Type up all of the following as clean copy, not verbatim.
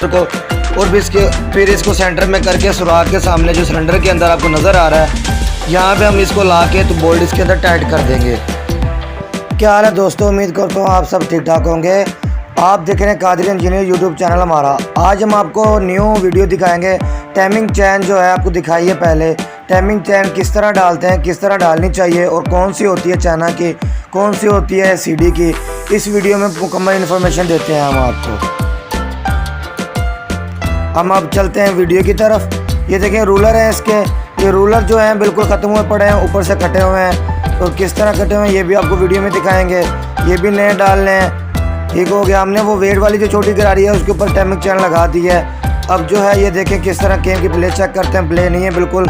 को और फिर इसको सेंटर में करके सुराख के सामने जो सिलेंडर के अंदर आपको नज़र आ रहा है, यहाँ पे हम इसको ला के तो बोल्ट इसके अंदर टाइट कर देंगे। क्या हाल है दोस्तों, उम्मीद करता हूँ आप सब ठीक ठाक होंगे। आप देख रहे हैं कादिर इंजीनियर यूट्यूब चैनल हमारा। आज हम आपको न्यू वीडियो दिखाएंगे। टाइमिंग चैन जो है आपको दिखाइए, पहले टाइमिंग चैन किस तरह डालते हैं, किस तरह डालनी चाहिए और कौन सी होती है चाइना की, कौन सी होती है सीडी की। इस वीडियो में मुकम्मल इन्फॉर्मेशन देते हैं हम आपको। हम अब चलते हैं वीडियो की तरफ। ये देखें रूलर है इसके, ये रूलर जो हैं बिल्कुल ख़त्म हुए पड़े हैं, ऊपर से कटे हुए हैं। तो किस तरह कटे हुए हैं ये भी आपको वीडियो में दिखाएंगे। ये भी नए डालने हैं। ठीक हो गया, हमने वो वेट वाली जो छोटी गरारी है उसके ऊपर टाइमिंग चैन लगा दी है। अब जो है ये देखें किस तरह केम की प्ले चेक करते हैं। प्ले नहीं है बिल्कुल,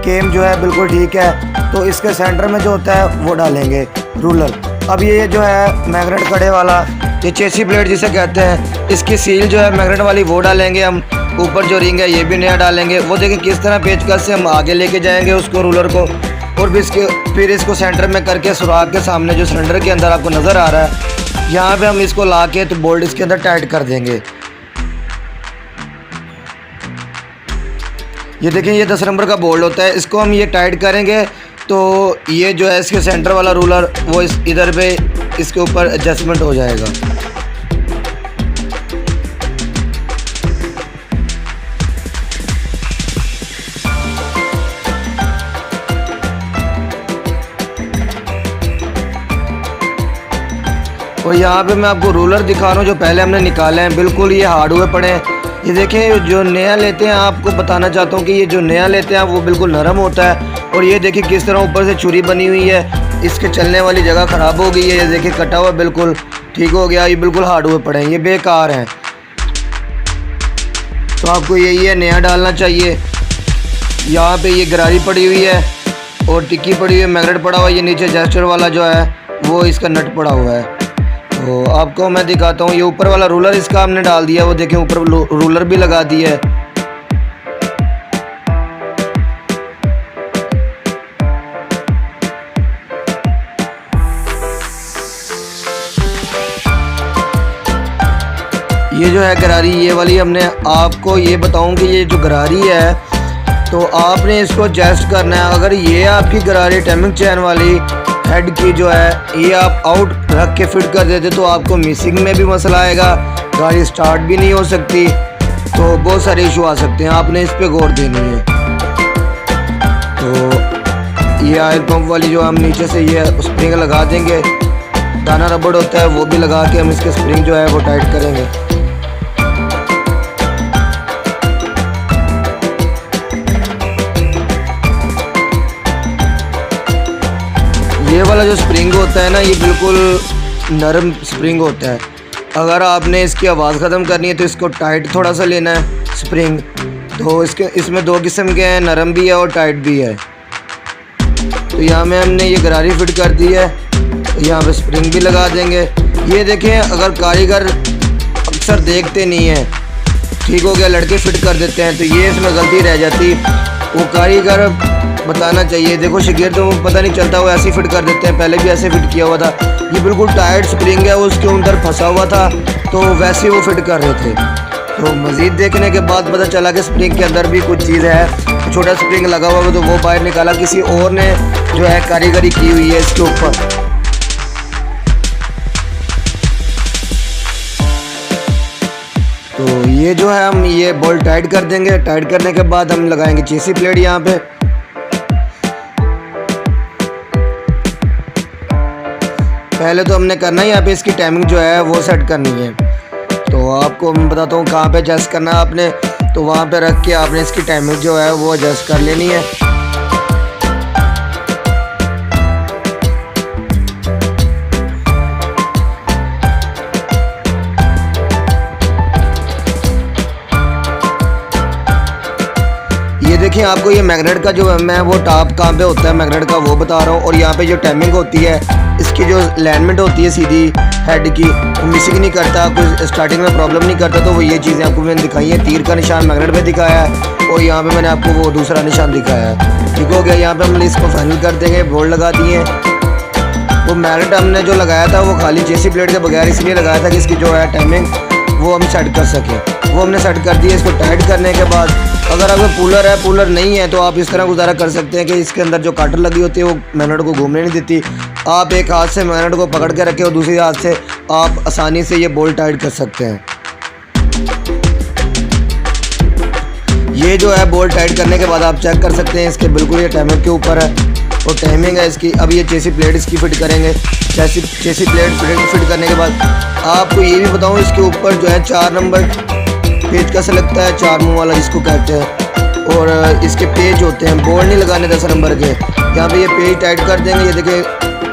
केम जो है बिल्कुल ठीक है। तो इसके सेंटर में जो होता है वो डालेंगे रूलर। अब ये जो है मैग्नेट कड़े वाला, ये चेसी प्लेट जिसे कहते हैं, इसकी सील जो है मैग्नेट वाली वो डालेंगे हम। ऊपर जो रिंग है ये भी नया डालेंगे। वो देखें किस तरह पेचकस से हम आगे लेके जाएंगे उसको रूलर को, और फिर इसको सेंटर में करके सुराख के सामने जो सिलेंडर के अंदर आपको नज़र आ रहा है, यहाँ पे हम इसको ला के तो बोल्ट इसके अंदर टाइट कर देंगे। ये देखें ये 10 नंबर का बोल्ट होता है, इसको हम ये टाइट करेंगे तो ये जो है इसके सेंटर वाला रूलर वो इधर पे इसके ऊपर एडजस्टमेंट हो जाएगा। और यहाँ पे मैं आपको रूलर दिखा रहा हूँ जो पहले हमने निकाले हैं, बिल्कुल ये हार्ड हुए पड़े हैं। ये देखें जो नया लेते हैं, आपको बताना चाहता हूँ कि ये जो नया लेते हैं वो बिल्कुल नरम होता है। और ये देखिए किस तरह ऊपर से चूरी बनी हुई है, इसके चलने वाली जगह ख़राब हो गई है। ये देखिए कटा हुआ बिल्कुल ठीक हो गया, ये बिल्कुल हार्ड हुए पड़े हैं, ये बेकार हैं। तो आपको यही है, नया डालना चाहिए। यहाँ पर ये गरारी पड़ी हुई है और टिक्की पड़ी हुई है, मैग्नेट पड़ा हुआ है। ये नीचे जेस्टर वाला जो है वो इसका नट पड़ा हुआ है। तो आपको मैं दिखाता हूँ, ये ऊपर वाला रूलर इसका हमने डाल दिया। वो देखें ऊपर रूलर भी लगा दिया है। ये जो है गरारी ये वाली, हमने आपको ये बताऊं कि ये जो गरारी है तो आपने इसको एडजस्ट करना है। अगर ये आपकी गरारी टाइमिंग चैन वाली हेड की जो है ये आप आउट रख के फिट कर देते तो आपको मिसिंग में भी मसला आएगा, गाड़ी स्टार्ट भी नहीं हो सकती, तो बहुत सारे इशू आ सकते हैं। आपने इस पे गौर देनी है। तो ये ऑयल पंप वाली जो हम नीचे से ये स्प्रिंग लगा देंगे, दाना रबड़ होता है वो भी लगा के हम इसके स्प्रिंग जो है वो टाइट करेंगे। ये वाला जो स्प्रिंग होता है ना, ये बिल्कुल नरम स्प्रिंग होता है। अगर आपने इसकी आवाज़ ख़त्म करनी है तो इसको टाइट थोड़ा सा लेना है स्प्रिंग। तो इसमें 2 किस्म के हैं, नरम भी है और टाइट भी है। तो यहाँ में हमने ये गरारी फिट कर दी है, यहाँ पे स्प्रिंग भी लगा देंगे। ये देखें, अगर कारीगर अक्सर देखते नहीं हैं, ठीक हो गया लड़के फिट कर देते हैं, तो ये इसमें गलती रह जाती। वो कारीगर बताना चाहिए। देखो शिगिर्द तो पता नहीं चलता, वो ऐसे ही फिट कर देते हैं। पहले भी ऐसे फिट किया हुआ था, ये बिल्कुल टाइट स्प्रिंग है, उसके अंदर फंसा हुआ था तो वैसे वो फिट कर रहे थे। तो मज़ीद देखने के बाद पता चला कि स्प्रिंग के अंदर भी कुछ चीज़ है, छोटा स्प्रिंग लगा हुआ है, तो वो बाहर निकाला। किसी और ने जो है कारीगरी की हुई है इसके ऊपर। तो ये जो है हम ये बोल्ट टाइट कर देंगे। टाइट करने के बाद हम लगाएंगे चेसी प्लेट यहाँ पे। पहले तो हमने करना है यहाँ पे इसकी टाइमिंग जो है वो सेट करनी है। तो आपको मैं बताता हूँ कहाँ पे एडजस्ट करना है आपने। तो वहाँ पे रख के आपने इसकी टाइमिंग जो है वो एडजस्ट कर लेनी है। ये देखिए आपको ये मैग्नेट का जो है मैं वो टॉप कहाँ पे होता है मैग्नेट का वो बता रहा हूँ। और यहाँ पे जो टाइमिंग होती है इसकी जो अलाइनमेंट होती है सीधी हेड की, वो मिसिंग नहीं करता, कुछ स्टार्टिंग में प्रॉब्लम नहीं करता। तो वो ये चीज़ें आपको मैंने दिखाई हैं। तीर का निशान मैग्नेट पे दिखाया है और यहाँ पे मैंने आपको वो दूसरा निशान दिखाया है। ठीक हो गया। यहाँ पे हम इसको फाइनल कर देंगे। बोल्ट लगा दिए। वो मैग्नेट हमने जो लगाया था वो खाली चेसी प्लेट के बगैर इसलिए लगाया था कि इसकी जो है टाइमिंग वो हम सेट कर सकें। वो हमने सेट कर दिया। इसको टाइट करने के बाद अगर आपका कूलर है, कूलर नहीं है, तो आप इस तरह गुजारा कर सकते हैं कि इसके अंदर जो काटर लगी होती है वो मैग्नेट को घूमने नहीं देती। आप एक हाथ से मैग्नेट को पकड़ के रखें और दूसरे हाथ से आप आसानी से ये बोल्ट टाइट कर सकते हैं। ये जो है बोल्ट टाइट करने के बाद आप चेक कर सकते हैं इसके बिल्कुल ये टाइमर के ऊपर है और टाइमिंग है इसकी। अब ये चेसी प्लेट इसकी फिट करेंगे। चेसी प्लेट फिट करने के बाद आपको ये भी बताऊँ, इसके ऊपर जो है 4 नंबर पेज का लगता है, 4 मुँह वाला जिसको कहते हैं, और इसके पेज होते हैं, बोल्ट नहीं लगाने 10 नंबर के। यहाँ पे ये पेज टाइट कर देंगे। ये देखिए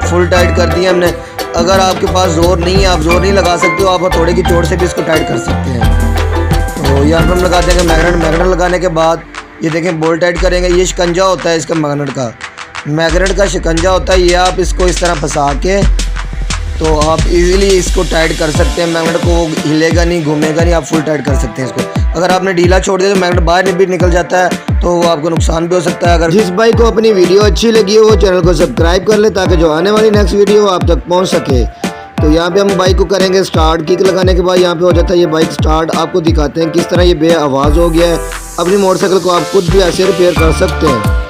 फुल टाइट कर दिया हमने। अगर आपके पास जोर नहीं है, आप जोर नहीं लगा सकते हो, आप थोड़े की चोट से भी इसको टाइट कर सकते हैं। तो यहाँ पर हम लगा देंगे मैग्नेट लगाने के बाद ये देखें बोल्ट टाइट करेंगे। ये शिकंजा होता है इसका मैग्नेट का शिकंजा होता है। ये आप इसको इस तरह फंसा के तो आप इजीली इसको टाइट कर सकते हैं। मैग्नेट को हिलेगा नहीं, घूमेगा नहीं, आप फुल टाइट कर सकते हैं इसको। अगर आपने ढीला छोड़ दिया तो मैग्नेट बाहर भी निकल जाता है, तो वो आपको नुकसान भी हो सकता है। अगर जिस भाई को अपनी वीडियो अच्छी लगी हो वो चैनल को सब्सक्राइब कर ले ताकि जो आने वाली नेक्स्ट वीडियो आप तक पहुँच सके। तो यहाँ पे हम बाइक को करेंगे स्टार्ट। किक लगाने के बाद यहाँ पे हो जाता है ये बाइक स्टार्ट। आपको दिखाते हैं किस तरह ये बे आवाज़ हो गया है। अपनी मोटरसाइकिल को आप खुद भी ऐसे रिपेयर कर सकते हैं।